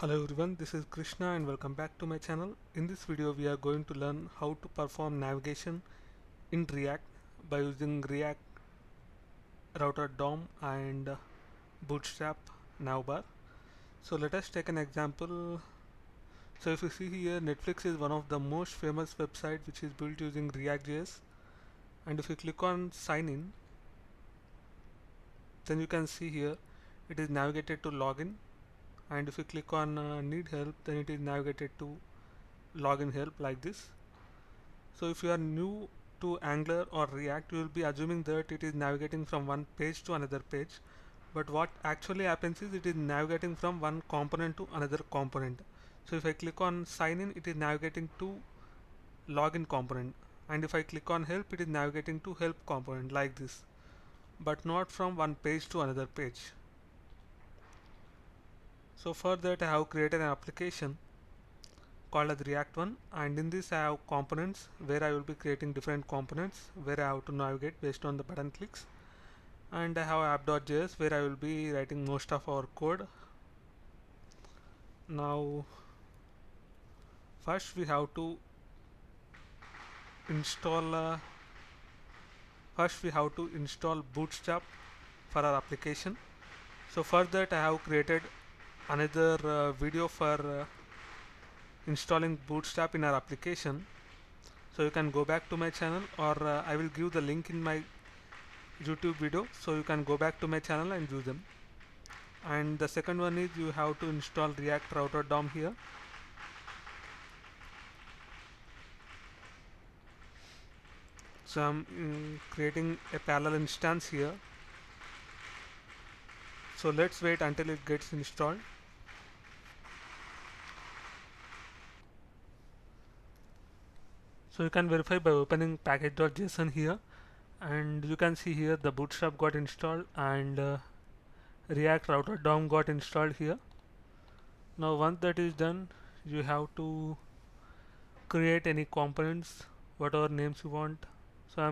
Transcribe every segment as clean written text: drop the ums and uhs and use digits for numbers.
Hello everyone, this is Krishna and welcome back to my channel. In this video we are going to learn how to perform navigation in React by using React Router DOM and Bootstrap navbar. So let us take an example. So if you see here, Netflix is one of the most famous website which is built using React.js, and if you click on sign in, then you can see here it is navigated to login, and if you click on need help, then it is navigated to login help like this. So if you are new to Angular or React, you will be assuming that it is navigating from one page to another page. But what actually happens is it is navigating from one component to another component. So if I click on sign in, it is navigating to login component. And if I click on help, it is navigating to help component like this. But not from one page to another page. So for that I have created an application called as React One, and in this I have components where I will be creating different components where I have to navigate based on the button clicks, and I have app.js where I will be writing most of our code. Now first we have to install Bootstrap for our application. So for that I have created another video for installing Bootstrap in our application. So you can go back to my channel, or I will give the link in my YouTube video, so you can go back to my channel and view them. And the second one is you have to install React Router DOM here. So I'm creating a parallel instance here. So let's wait until it gets installed. So you can verify by opening package.json here, and you can see here the Bootstrap got installed and React Router DOM got installed here. Now once that is done, you have to create any components, whatever names you want. So I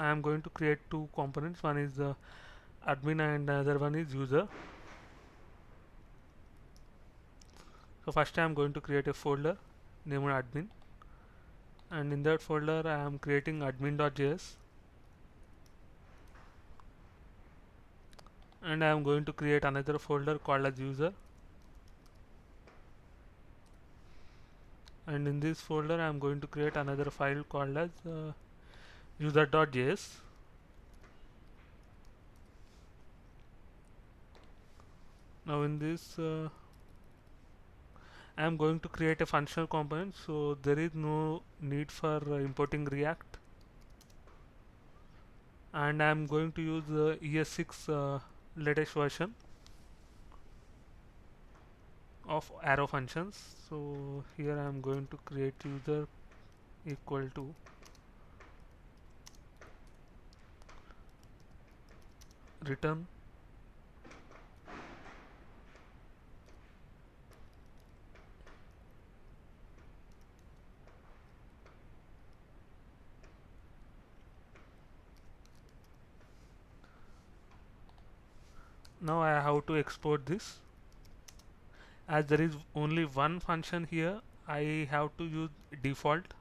am going to create two components. One is the admin and another one is user. So first I am going to create a folder named admin, and in that folder I am creating admin.js, and I am going to create another folder called as user, and in this folder I am going to create another file called as user.js. Now in this I am going to create a functional component, so there is no need for importing React, and I am going to use the ES6 latest version of arrow functions. So here I am going to create user equal to return now I have to export this. As there is only one function here, I have to use default.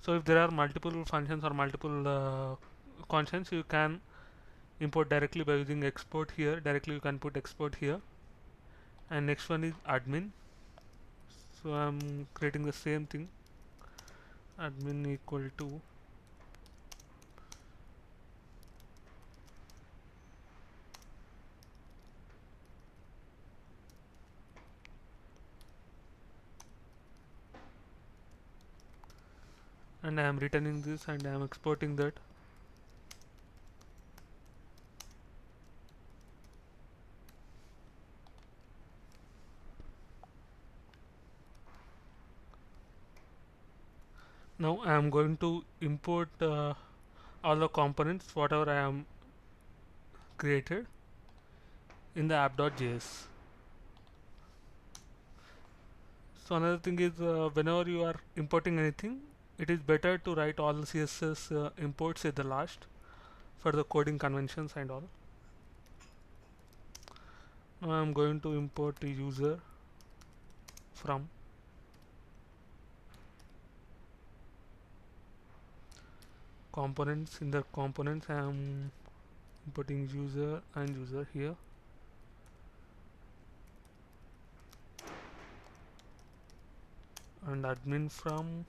So if there are multiple functions or multiple constants, you can import directly by using export here. Directly you can put export here. And next one is admin. So I'm creating the same thing, admin equal to and I am returning this and I am exporting that. Now I am going to import all the components whatever I am created in the app.js. So another thing is whenever you are importing anything, it is better to write all the CSS imports at the last for the coding conventions and all. Now I'm going to import a user from components. In the components I am importing user and user here, and admin from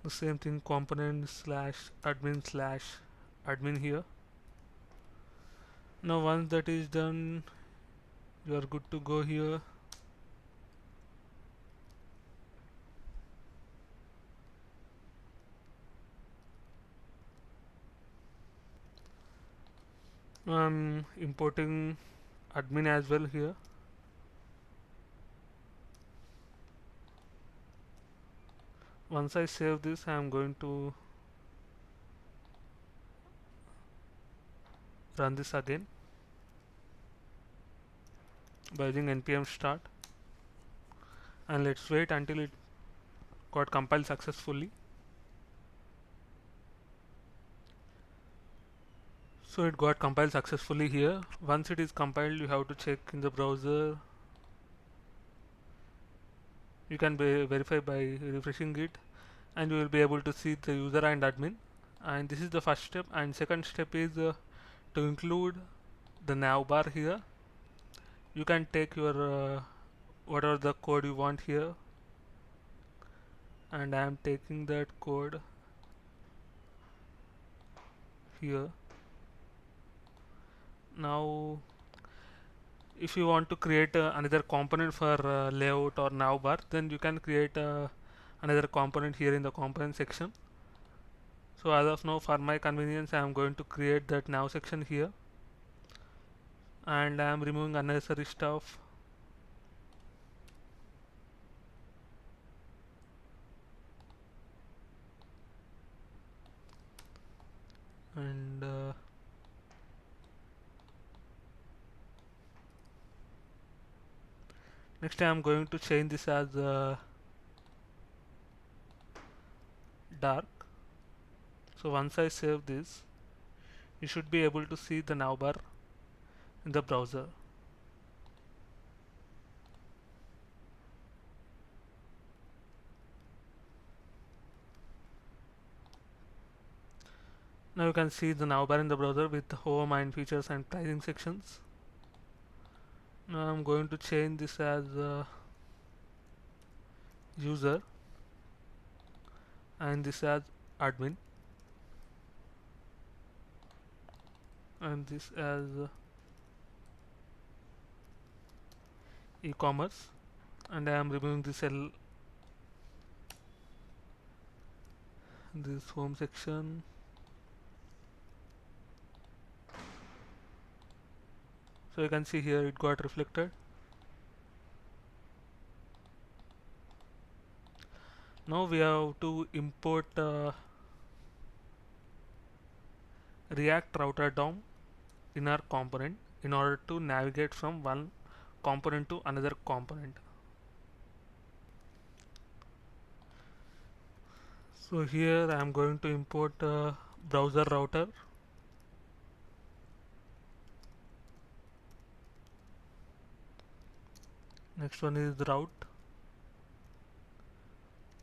the same thing, component slash admin here. Now once that is done, you are good to go here. Now I'm importing admin as well here. Once I save this, I am going to run this again by using npm start, and let's wait until it got compiled successfully. So it got compiled successfully here. Once it is compiled, you have to check in the browser. You can verify by refreshing it, and you will be able to see the user and admin. And this is the first step. And second step is to include the navbar here. You can take your whatever the code you want here, and I am taking that code here. Now if you want to create another component for layout or navbar, then you can create another component here in the component section. So as of now, for my convenience, I am going to create that nav section here, and I am removing unnecessary stuff. And next I am going to change this as dark. So once I save this, you should be able to see the navbar in the browser. Now you can see the navbar in the browser with the home and features and pricing sections. Now I'm going to change this as user and this as admin, and this as e-commerce, and I am removing this home section. So you can see here it got reflected. Now we have to import React router DOM in our component in order to navigate from one component to another component. So here I am going to import browser router. Next one is route,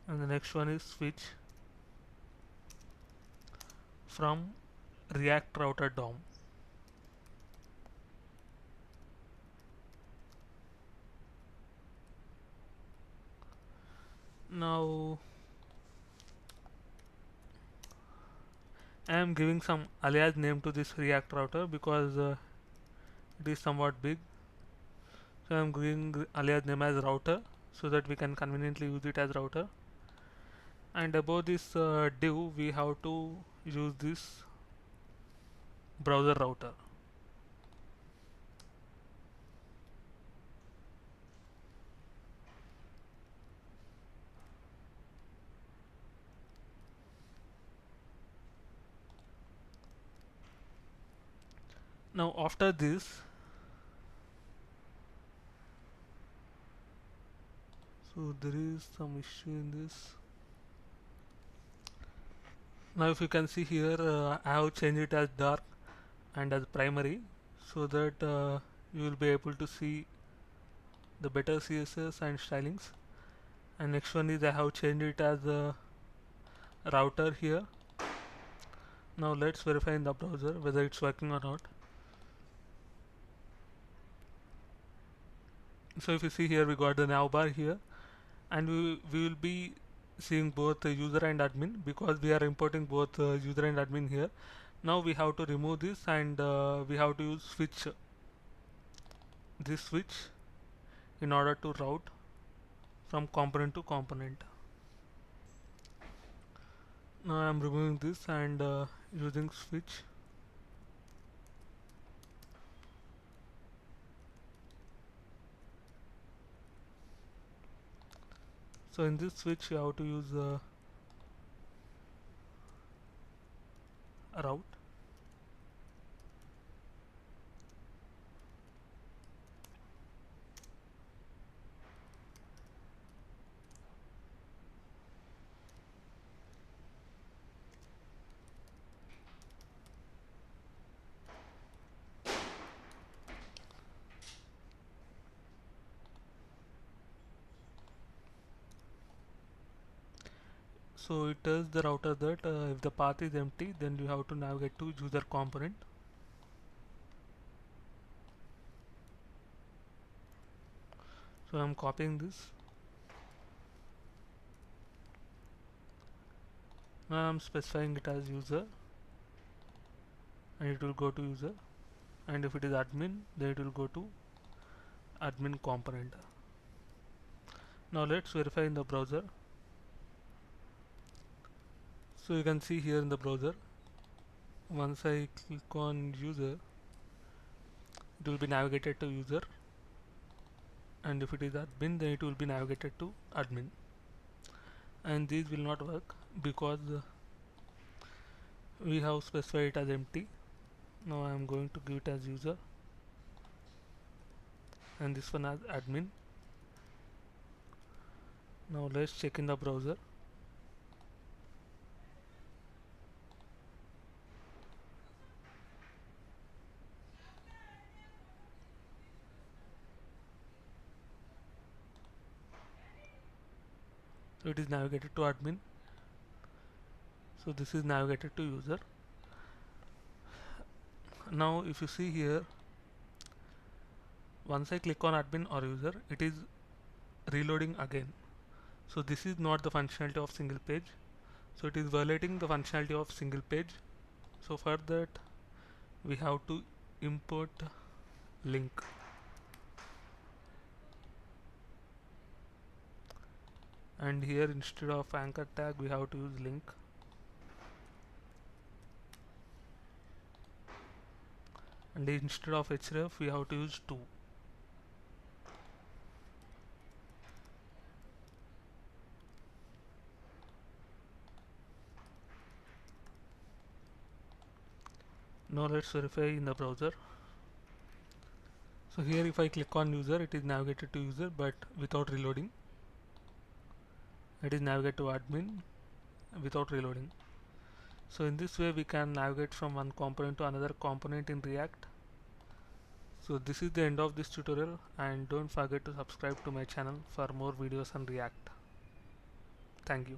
and the next one is switch from React router DOM. Now I am giving some alias name to this React router because it is somewhat big. So I am giving alias name as router so that we can conveniently use it as router. And above this div, we have to use this browser router. Now after this, So there is some issue in this. Now if you can see here, I have changed it as dark and as primary, so that you will be able to see the better CSS and stylings. And next one is I have changed it as a router here. Now let's verify in the browser whether it's working or not. So if you see here, we got the nav bar here, and we will be seeing both user and admin because we are importing both user and admin here. Now we have to remove this, and we have to use switch, this switch, in order to route from component to component. Now I am removing this and using switch. So in this switch you have to use a route. So it tells the router that if the path is empty, then you have to navigate to user component. So I'm copying this. Now I'm specifying it as user, and it will go to user. And if it is admin, then it will go to admin component. Now let's verify in the browser. So you can see here in the browser, once I click on user, it will be navigated to user, and if it is admin, then it will be navigated to admin. And these will not work because we have specified it as empty. Now I am going to give it as user, and this one as admin. Now let's check in the browser. So it is navigated to admin. So this is navigated to user. Now if you see here, once I click on admin or user, it is reloading again. So this is not the functionality of single page. So it is violating the functionality of single page. So for that we have to import link. And here instead of anchor tag we have to use link. And instead of href we have to use 2. Now let's verify in the browser. So here if I click on user, it is navigated to user but without reloading. It is navigated to admin without reloading. So in this way we can navigate from one component to another component in React. So this is the end of this tutorial, and don't forget to subscribe to my channel for more videos on React. Thank you.